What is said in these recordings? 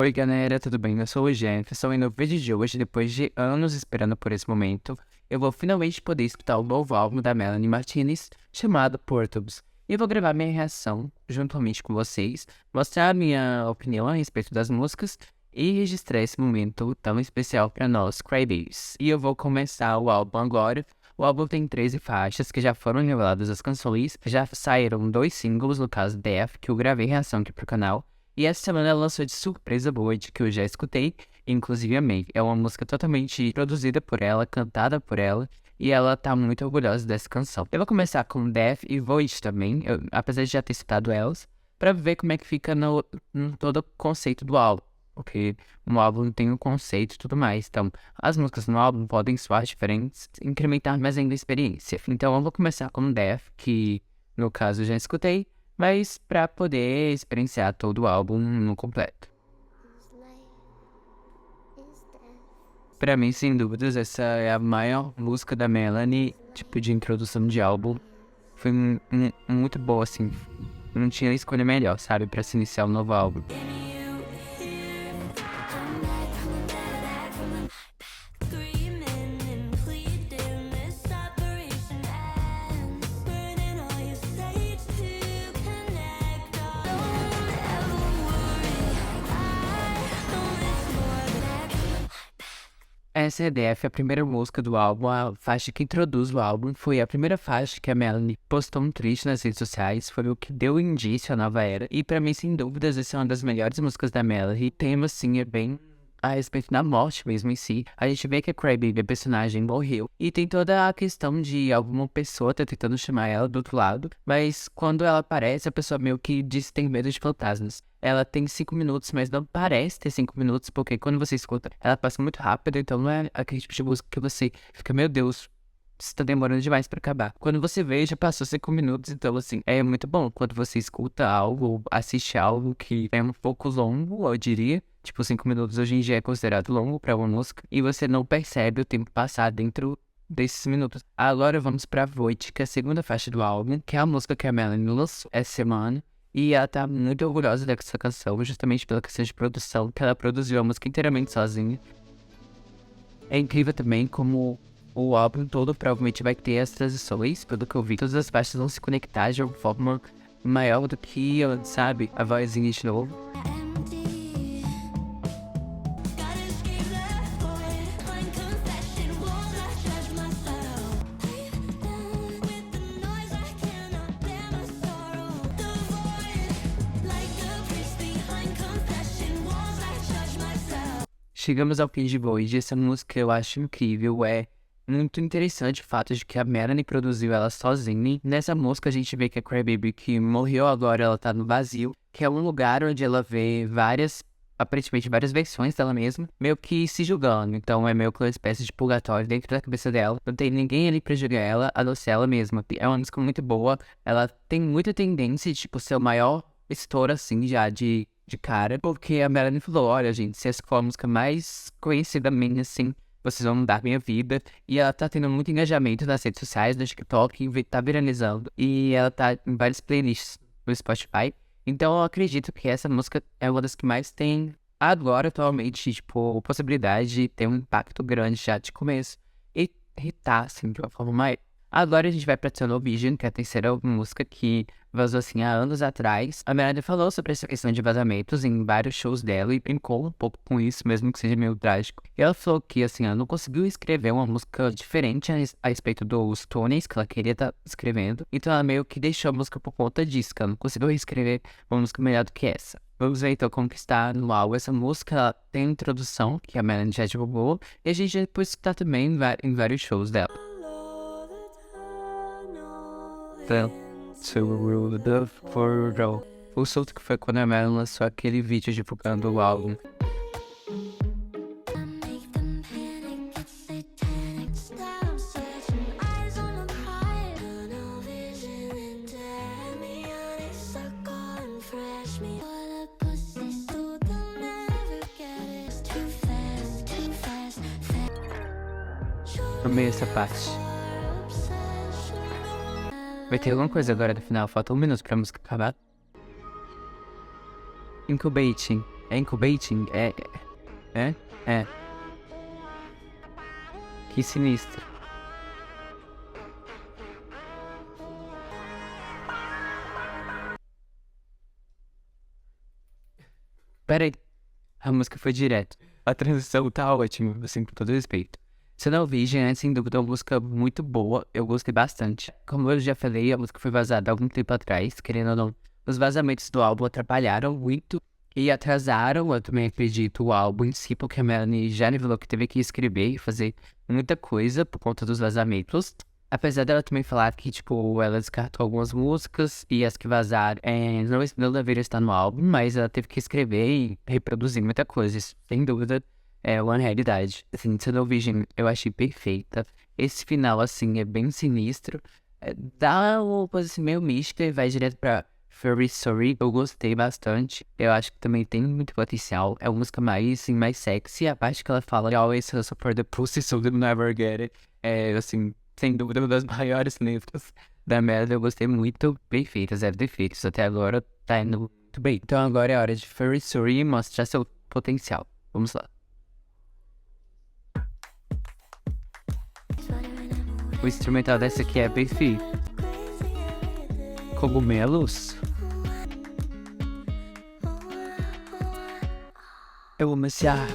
Oi galera, tudo bem? Eu sou o Jefferson e no vídeo de hoje, depois de anos esperando por esse momento, eu vou finalmente poder escutar o novo álbum da Melanie Martinez, chamado Portals. E eu vou gravar minha reação juntamente com vocês, mostrar a minha opinião a respeito das músicas e registrar esse momento tão especial para nós, Crybabies. E eu vou começar o álbum agora. O álbum tem 13 faixas que já foram reveladas as canções, já saíram 2 singles, no caso Death, que eu gravei reação aqui pro canal. E essa semana ela lançou de surpresa boa, de que eu já escutei, e inclusive amei. É uma música totalmente produzida por ela, cantada por ela, e ela tá muito orgulhosa dessa canção. Eu vou começar com Death e Void também, apesar de já ter citado elas, pra ver como é que fica no todo o conceito do álbum. Porque um álbum tem um conceito e tudo mais. Então, as músicas no álbum podem soar diferentes, incrementar mais ainda a experiência. Então, eu vou começar com Death, que no caso eu já escutei, mas pra poder experienciar todo o álbum no completo. Pra mim, sem dúvidas, essa é a maior música da Melanie, tipo, de introdução de álbum. Foi muito boa, assim. Não tinha escolha melhor, sabe, pra se iniciar um novo álbum. Essa é DF, a primeira música do álbum, a faixa que introduz o álbum, foi a primeira faixa que a Melanie postou um tweet nas redes sociais, foi o que deu indício à nova era, e pra mim, sem dúvidas, essa é uma das melhores músicas da Melanie, e o tema, assim, é bem a respeito da morte mesmo em si. A gente vê que a Crybaby, a personagem, morreu, e tem toda a questão de alguma pessoa tá tentando chamar ela do outro lado, mas quando ela aparece, a pessoa meio que diz que tem medo de fantasmas. Ela tem 5 minutos, mas não parece ter 5 minutos, porque quando você escuta, ela passa muito rápido, então não é aquele tipo de música que você fica, meu Deus, isso tá demorando demais pra acabar. Quando você vê, já passou 5 minutos, então assim, é muito bom quando você escuta algo, ou assiste algo que é um pouco longo, eu diria. Tipo, 5 minutos hoje em dia é considerado longo pra uma música, e você não percebe o tempo passar dentro desses minutos. Agora vamos pra Void, que é a segunda faixa do álbum, que é a música que a Melanie lançou essa semana. E ela tá muito orgulhosa dessa canção, justamente pela questão de produção, que ela produziu a música inteiramente sozinha. É incrível também como o álbum todo provavelmente vai ter as transições, pelo que eu vi, todas as faixas vão se conectar de uma forma maior do que, sabe, a vozinha de novo. Chegamos ao fim de Void, essa música eu acho incrível, é muito interessante o fato de que a Melanie produziu ela sozinha. Nessa música a gente vê que a Crybaby, que morreu agora, ela tá no vazio, que é um lugar onde ela vê aparentemente várias versões dela mesma, meio que se julgando. Então é meio que uma espécie de purgatório dentro da cabeça dela. Não tem ninguém ali pra julgar ela, a não ser ela mesma. É uma música muito boa, ela tem muita tendência de, tipo, ser o maior estouro, assim, já de cara, porque a Melanie falou, olha, gente, se essa for a música mais conhecida minha, assim, vocês vão mudar minha vida. E ela tá tendo muito engajamento nas redes sociais, no TikTok, tá viralizando. E ela tá em várias playlists no Spotify. Então eu acredito que essa música é uma das que mais tem agora, atualmente, tipo, possibilidade de ter um impacto grande já de começo. E hitar, assim, de uma forma mais... Agora a gente vai pra Tunnel Vision, que é a terceira música que vazou assim há anos atrás. A Melanie falou sobre essa questão de vazamentos em vários shows dela e brincou um pouco com isso, mesmo que seja meio trágico. E ela falou que, assim, ela não conseguiu escrever uma música diferente a respeito dos túneis que ela queria estar escrevendo. Então ela meio que deixou a música por conta disso, que ela não conseguiu escrever uma música melhor do que essa. Vamos ver então como que está no álbum. Essa música ela tem introdução, que a Melanie já divulgou, e a gente depois está também em vários shows dela. O solto que foi quando a Melanie lançou aquele vídeo divulgando o álbum. Amei essa parte. Vai ter alguma coisa agora no final, falta 1 minuto pra música acabar. Incubating É incubating? É? É. Que sinistro. Pera aí. A música foi direto. A transição tá ótima, assim, com todo respeito. Soul Vision é, sem dúvida, uma música muito boa. Eu gostei bastante. Como eu já falei, a música foi vazada há algum tempo atrás, querendo ou não. Os vazamentos do álbum atrapalharam muito e atrasaram, eu também acredito, o álbum em si, porque a Melanie já revelou que teve que escrever e fazer muita coisa por conta dos vazamentos. Apesar dela também falar que, tipo, ela descartou algumas músicas e as que vazaram não deveriam estar no álbum, mas ela teve que escrever e reproduzir muita coisa. Isso, sem dúvida, é uma realidade. Assim, Tunnel Vision eu achei perfeita. Esse final, assim, é bem sinistro. Dá uma coisa assim, meio mística e vai direto pra Furry Sorry. Eu gostei bastante. Eu acho que também tem muito potencial. É uma música mais, assim, mais sexy. A parte que ela fala, "I always hustle for the pussy, so they'll never get it." É, assim, sem dúvida, uma das maiores letras da merda. Eu gostei muito. Perfeita, zero defeitos. Até agora tá indo muito bem. Então agora é hora de Furry Sorry mostrar seu potencial. Vamos lá. O instrumental dessa aqui é perfeito. Cogumelos? Eu amo esse ar.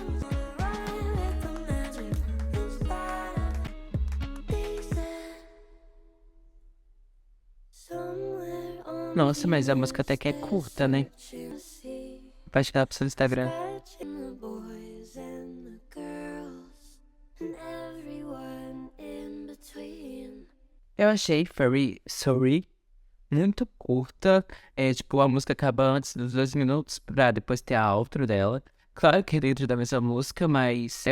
Nossa, mas a música até que é curta, né? Vai chegar pro seu Instagram. Eu achei Furry Sorry muito curta. É tipo, a música acaba antes dos 2 minutos pra depois ter a outro dela. Claro que é dentro da mesma música, mas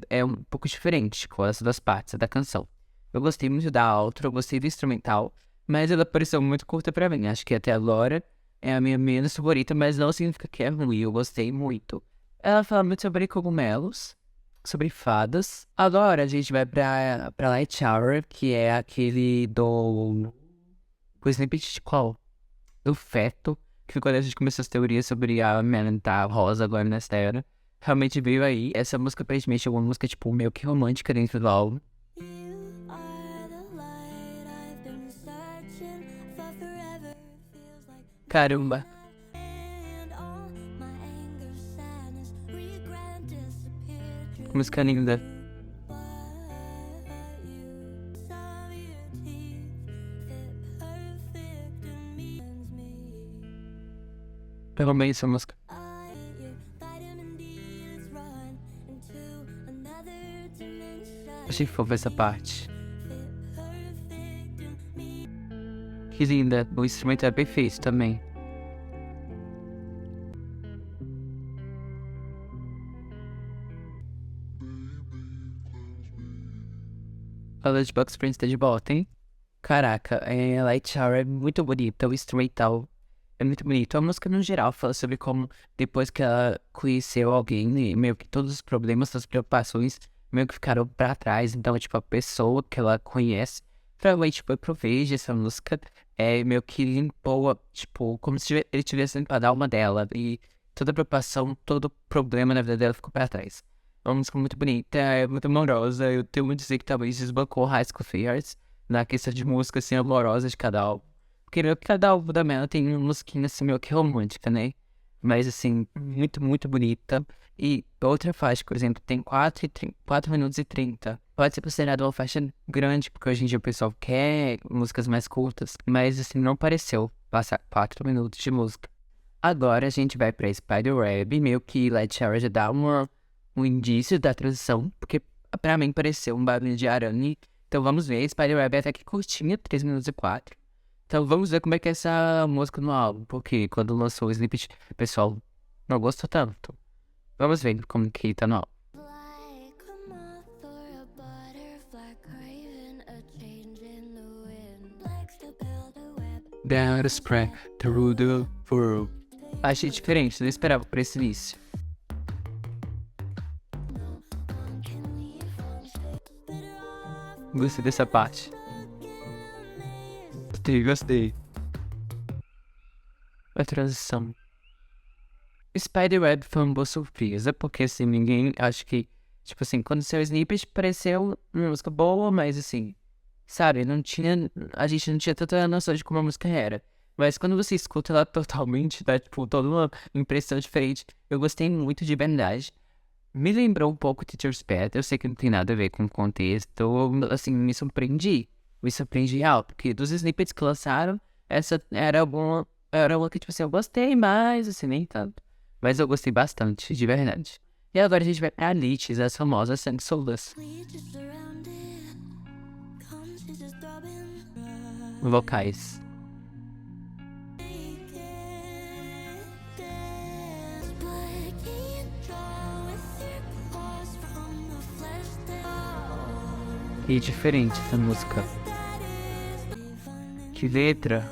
é um pouco diferente com as duas partes da canção. Eu gostei muito da outro, eu gostei do instrumental, mas ela pareceu muito curta pra mim. Acho que até agora é a minha menos favorita, mas não significa que é ruim, eu gostei muito. Ela fala muito sobre cogumelos, sobre fadas. Agora a gente vai pra Light Shower, que é aquele do. O snippet de qual? Do feto, que foi quando a gente começou as teorias sobre a Melanie tá rosa agora nessa era. Realmente veio aí. Essa música aparentemente é uma música, tipo, meio que romântica dentro do álbum. Caramba. Que música linda. Pelo menos essa música. Achei fofa essa parte. Que linda. O instrumento é perfeito também. A Lady Bugs Prince tá de volta, hein? Caraca, Light Shower é muito bonita. O instrumental é muito bonito. A música, no geral, fala sobre como, depois que ela conheceu alguém, e meio que todos os problemas, todas as preocupações, meio que ficaram pra trás. Então, tipo, a pessoa que ela conhece, provavelmente, tipo, proveja essa música, meio que limpou, tipo, como se ele tivesse limpado a alma dela. E toda a preocupação, todo problema na vida dela ficou pra trás. É uma música muito bonita, é muito amorosa. Eu tenho muito a dizer que talvez desbancou High School Fears na questão de música, assim, amorosa de cada álbum. Porque meio que cada álbum da Mel tem uma musiquinha, assim, meio que romântica, né? Mas, assim, muito, muito bonita. E outra faixa, por exemplo, tem 4 minutos e 30. Pode ser considerada uma faixa grande, porque hoje em dia o pessoal quer músicas mais curtas. Mas, assim, não pareceu passar 4 minutos de música. Agora a gente vai pra Spiderweb, meio que Light Shower já dá um indício da transição, porque pra mim pareceu um barulho de arame. Então vamos ver, Spiderweb é até que curtinha, 3 minutos e 4. Então vamos ver como é que é essa música no álbum, porque quando lançou o snippet, o pessoal não gostou tanto. Vamos ver como que tá no álbum. Down the spread, through the world. Achei diferente, não esperava por esse início. Gostei dessa parte. Gostei. A transição. Spiderweb foi uma boa surpresa, porque assim, ninguém, acho que, tipo assim, quando saiu o Snippet, pareceu uma música boa, mas assim, sabe, a gente não tinha tanta noção de como a música era. Mas quando você escuta ela totalmente, dá, tipo, toda uma impressão diferente. Eu gostei muito de verdade. Me lembrou um pouco Teacher's Pet, eu sei que não tem nada a ver com o contexto, assim, me surpreendi. Me surpreendi real, porque dos snippets que lançaram, essa era uma que, tipo assim, eu gostei mais, assim, nem tanto. Mas eu gostei bastante, de verdade. E agora a gente vai pra Alice, as famosas Sanguessugas. Vocais. E diferente essa música. Que letra.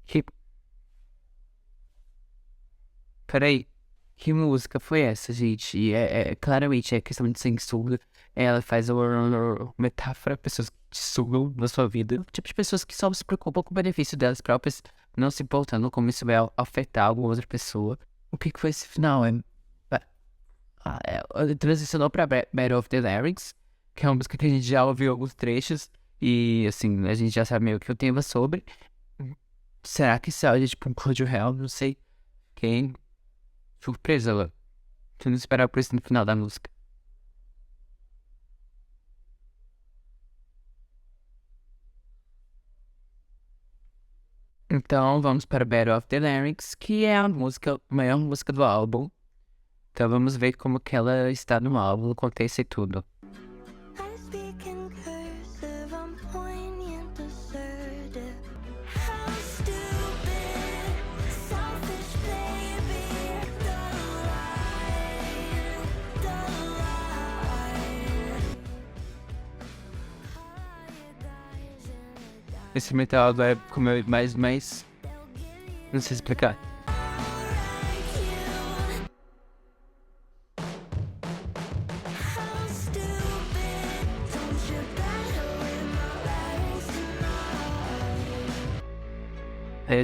Que... Peraí. Que música foi essa, gente? E claramente é questão de censura. Ela faz uma metáfora, pessoas que te sugam na sua vida. Tipo de pessoas que só se preocupam com o benefício delas próprias, não se importando como isso vai afetar alguma outra pessoa. O que foi esse final? Transicionou pra Battle of the Lyrics, que é uma música que a gente já ouviu alguns trechos. E assim, a gente já sabe meio que o tema sobre. Será que isso é tipo um Cloud Hell? Não sei. Quem? Surpresa, lá. Tu não esperava por isso no final da música. Então vamos para Battle of the Larynx, que é a maior música do álbum. Então vamos ver como que ela está no álbum, o contexto e tudo. Esse metal é como mais. Não sei explicar.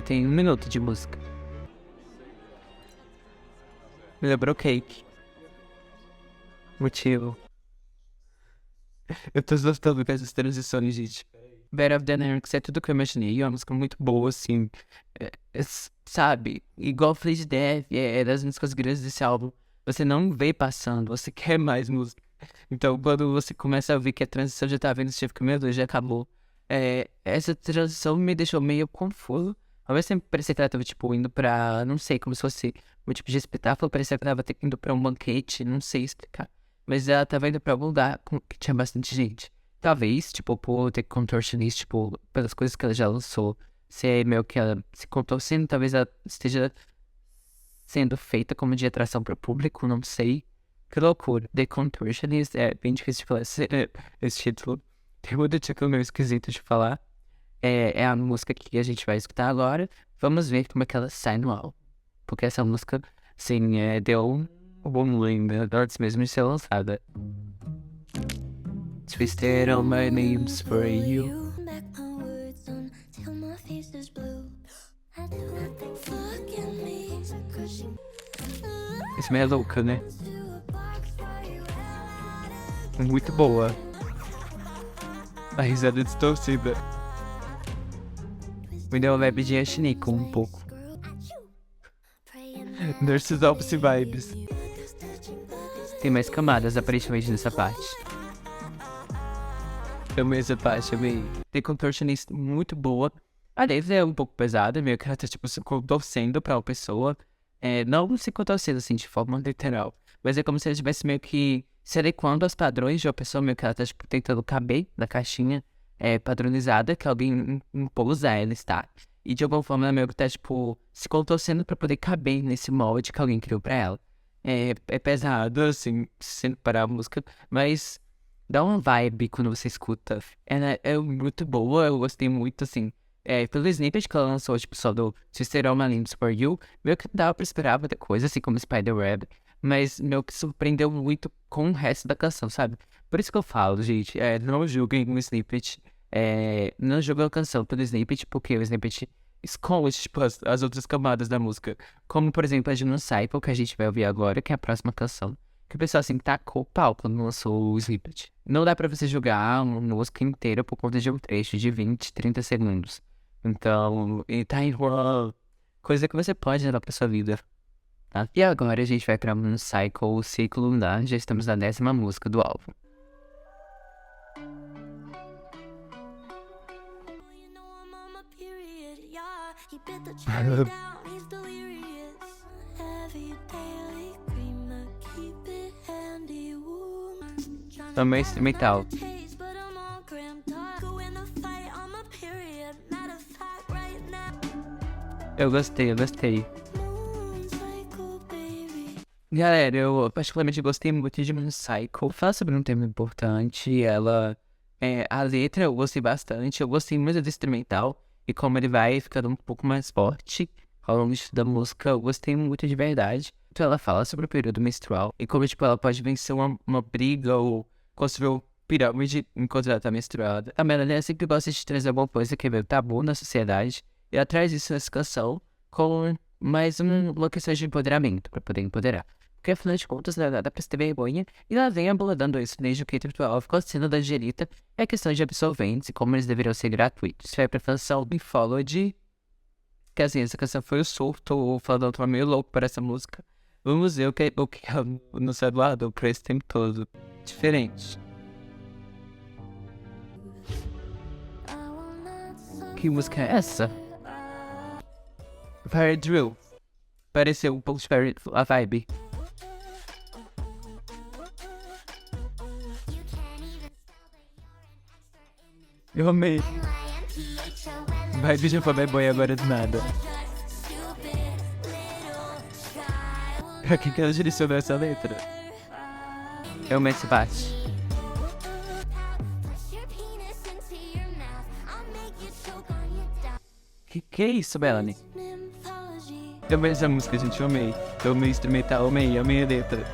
Tem 1 minuto de música. Me lembrou Cake. Motivo. Eu tô gostando dessas transições, gente. Battle of the Lyrics é tudo que eu imaginei. É uma música muito boa, assim. Sabe? Igual Flash Death, é das músicas grandes desse álbum. Você não vê passando, você quer mais música. Então, quando você começa a ouvir que a transição já tá vendo, você fica, meu Deus, já acabou. Essa transição me deixou meio confuso. Ao mesmo tempo, parecia que ela tava, tipo, indo pra, não sei, como se fosse um tipo de espetáculo. Parecia que ela tava indo pra um banquete, não sei explicar. Mas ela tava indo pra algum lugar que tinha bastante gente. Talvez, tipo, por The Contortionist, tipo, pelas coisas que ela já lançou, ser meio que ela se contorcendo, talvez ela esteja sendo feita como de atração para o público, não sei. Que loucura. The Contortionist é bem difícil de falar esse título. Tem muito título meio esquisito de falar. É a música que a gente vai escutar agora. Vamos ver como é que ela sai no álbum. Porque essa música, sim, deu um bom lembro antes mesmo de ser lançada. Twisted all my names for you. Isso meio louca, né? Muito boa. A risada distorcida. Me deu uma vibe de Ashnico um pouco. Nurses Opposite Vibes. Tem mais camadas aparentemente nessa parte. Amei essa parte, amei. Tem contortionist muito boa. A letra é um pouco pesada, meio que ela tá tipo se contorcendo pra uma pessoa. Não se contorcendo assim de forma literal. Mas é como se ela estivesse meio que se adequando aos padrões de uma pessoa, meio que ela tá tipo tentando caber na caixinha padronizada que alguém impôs a ela estar. E de alguma forma ela meio que tá tipo se contorcendo pra poder caber nesse molde que alguém criou pra ela. É pesado, assim, sendo para a música, mas dá uma vibe quando você escuta. Ela é muito boa, eu gostei muito, assim. Pelo snippet que ela lançou, tipo, só do Sister All My Limbs For You, meio que não dava pra esperar muita coisa, assim como Spiderweb. mas meu que surpreendeu muito com o resto da canção, sabe? Por isso que eu falo, gente, não julguem o snippet, não julguem a canção pelo snippet, porque o snippet esconde, tipo, as outras camadas da música. Como, por exemplo, a de Disciple, que a gente vai ouvir agora, que é a próxima canção. Que o pessoal, assim, tacou o pau quando lançou o snippet. Não dá pra você julgar uma música inteira por conta de um trecho de 20, 30 segundos. Então, e tá enrolando. Coisa que você pode levar pra sua vida, tá? E agora a gente vai pra Mooncycle, o ciclo lunar. Já estamos na 10ª música do álbum. Também instrumental. Eu gostei. Galera, eu particularmente gostei muito de Mooncycle. Fala sobre um tema importante. A letra eu gostei bastante. Eu gostei muito do instrumental. E como ele vai ficando um pouco mais forte ao longo da música, eu gostei muito de verdade. Então ela fala sobre o período menstrual. E como, tipo, ela pode vencer uma briga ou construir pirâmide enquanto ela tá menstruada. A Melanie sempre gosta de trazer alguma coisa que é meio tabu na sociedade. E ela traz isso nessa canção com mais uma questão de empoderamento, pra poder empoderar. Porque afinal de contas, não é nada pra se ter vergonha, e ela vem abordando isso desde o K-12 com a cena da Angelita e a questão de absolventes e como eles deveriam ser gratuitos. Vai pra canção Me Follow que assim, essa canção foi o surto, o Fladão tava meio louco para essa música. Vamos ver o que no seu lado pra esse tempo todo. Diferente. Que música é essa? Fire Drill. Pareceu um pouco de a vibe. Eu amei. Vibe já foi boy agora do nada. Pra quem que ela direcionou essa letra? É o Messi Bate. Que é isso, Melanie? Eu amei essa música, gente, eu amei. Eu amei o instrumental, amei a letra.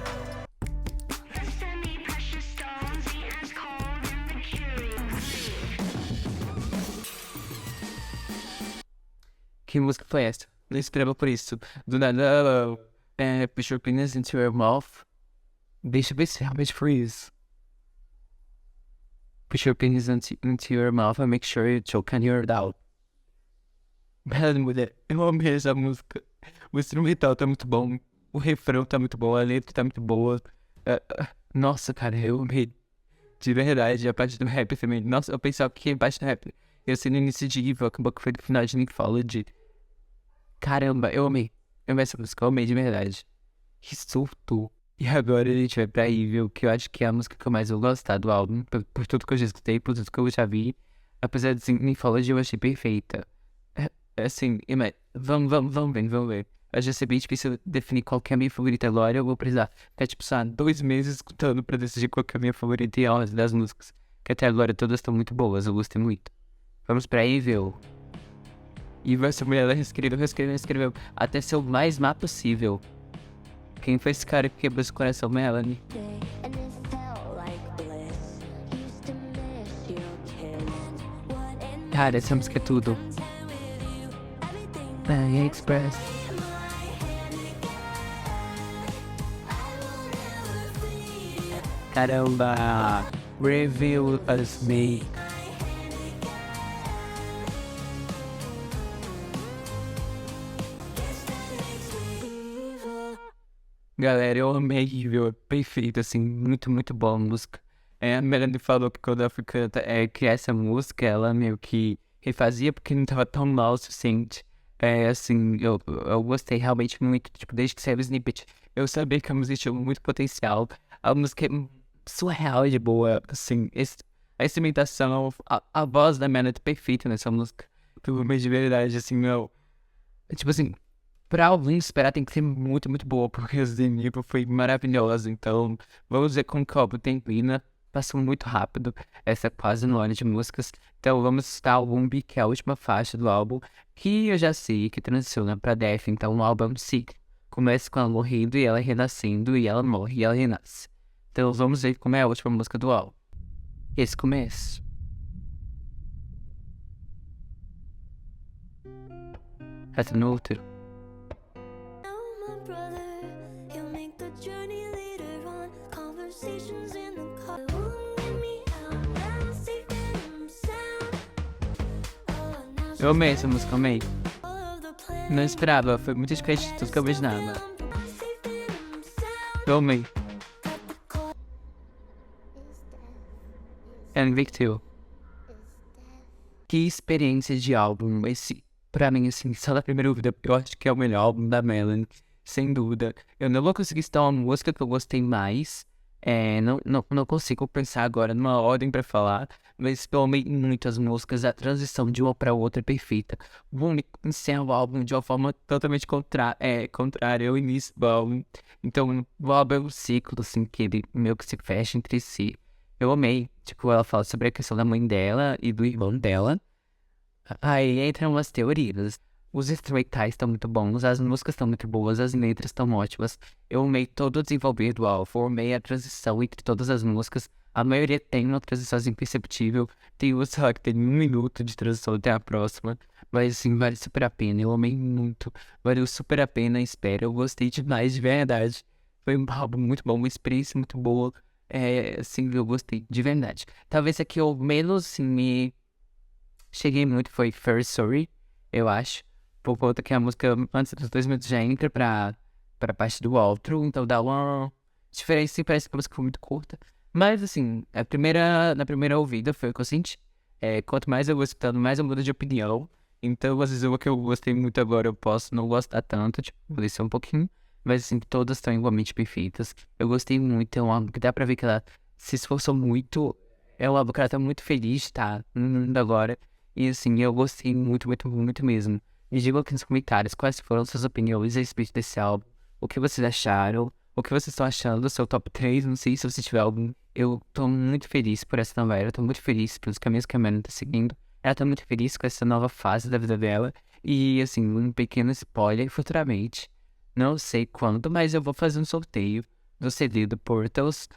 Que música foi essa? Não esperava por isso. Do nada, push your penis into your mouth. Deixa eu ver se realmente foi isso. Push your penis into your mouth and make sure you choke on your down. Bela mulher, eu amei essa música. O instrumental tá muito bom. O refrão tá muito bom. A letra tá muito boa. Nossa, cara, eu amei. De verdade, a parte do rap também. Nossa, eu pensava que a parte do rap ia ser no início de Evil, acabou que foi no final de Linkfology. Caramba, eu amei. Eu amei essa música, eu amei de verdade. Que surto. E agora a gente vai pra Evil, que eu acho que é a música que eu mais vou gostar do álbum. Por tudo que eu já escutei, por tudo que eu já vi. Apesar de Linkfology eu achei perfeita. Assim, vamos ver. Eu já sei bem difícil definir qual que é a minha favorita agora. Eu vou precisar ficar, tipo, só 2 meses escutando pra decidir qual que é a minha favorita e a ordem das músicas. Que até agora todas estão muito boas, eu gostei muito. Vamos pra Evil. Evil, essa mulher, ela reescreveu até ser o mais má possível. Quem foi esse cara que quebrou esse coração, Melanie? Cara, essa música é tudo. Bang Express. Caramba, Reveal Us Me. Galera, eu amei, viu? Perfeito, assim, muito boa a música. A Melanie falou que quando ela foi criar essa música, ela meio que refazia porque não tava tão mal o suficiente. Assim, eu gostei realmente muito, tipo, desde que saiu o snippet, eu sabia que a música tinha muito potencial. A música é surreal de boa, assim, a instrumentação, a voz da Melanie é perfeita nessa música. Eu amei de verdade, assim, meu. Tipo assim, pra alguém esperar tem que ser muito boa, porque o nível foi maravilhoso. Então, vamos ver como que o álbum termina. Passou muito rápido, essa quase no ano de músicas. Então, vamos estar o Umbi, que é a última faixa do álbum, que eu já sei que transiciona pra Death. Então, o álbum em si Começa com ela morrendo e ela renascendo, e ela morre e ela renasce. Então vamos ver como é a última música do álbum. Esse começo. Essa no útero. Eu amei essa música, amei. Não esperava, foi muito diferente de tudo que eu imaginava. Eu amei. Invictil. Que experiência de álbum esse. Pra mim, assim, só da primeira ouvida, eu acho que é o melhor álbum da Melanie, sem dúvida. Eu não vou conseguir citar uma música que eu gostei mais. Não consigo pensar agora numa ordem pra falar, mas eu amei muito as músicas, a transição de uma pra outra é perfeita. O Boom encerra o álbum de uma forma totalmente contrária ao início do álbum. Então, o álbum é um ciclo, assim, que ele meio que se fecha entre si. Eu amei. Tipo, ela fala sobre a questão da mãe dela e do irmão dela. Aí entram umas teorias. Os instrumentais estão muito bons, as músicas estão muito boas, as letras estão ótimas. Eu amei todo o desenvolver do álbum, eu amei a transição entre todas as músicas. A maioria tem uma transição imperceptível. Tem uma só que tem 1 minuto de transição até a próxima. Mas assim, vale super a pena. Eu amei muito. Valeu super a pena, espero. Eu gostei demais, de verdade. Foi um álbum muito bom, uma experiência muito boa. Assim, eu gostei, de verdade. Talvez a que eu menos assim, me cheguei muito foi First Story, eu acho. Por conta que a música, antes dos 2 minutos, já entra pra parte do outro. Então dá uma diferença e parece que a música foi muito curta. Mas, assim, na primeira ouvida foi o que eu senti. Quanto mais eu vou escutando, mais eu mudo de opinião. Então, às vezes, uma que eu gostei muito agora, eu posso não gostar tanto, tipo, vou descer um pouquinho. Mas, assim, todas estão igualmente perfeitas. Eu gostei muito, é um álbum que dá pra ver que ela se esforçou muito. É um álbum que ela tá muito feliz, tá? Agora. E assim, eu gostei muito, muito, muito mesmo. Me digam aqui nos comentários quais foram suas opiniões a respeito desse álbum. O que vocês acharam? O que vocês estão achando do seu top 3? Não sei se você tiver algum. Eu tô muito feliz por essa nova era. Eu tô muito feliz pelos caminhos que a Melanie tá seguindo. Ela tá muito feliz com essa nova fase da vida dela. E assim, um pequeno spoiler futuramente. Não sei quando, mas eu vou fazer um sorteio do CD do Portals.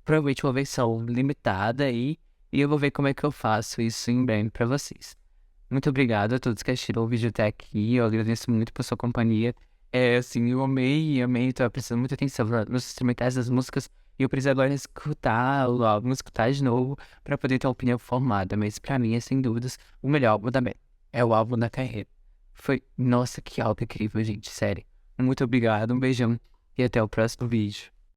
Provavelmente uma versão limitada aí. E eu vou ver como é que eu faço isso em breve pra vocês. Muito obrigado a todos que assistiram o vídeo até aqui. Eu agradeço muito por sua companhia. Assim, eu amei, amei. Tava prestando muita atenção nos instrumentais das músicas. E eu preciso agora escutar o álbum, escutar de novo, pra poder ter uma opinião formada. Mas pra mim é sem dúvidas o melhor álbum da banda. É o álbum da carreira. Nossa, que álbum incrível, gente. Sério. Muito obrigado, um beijão e até o próximo vídeo.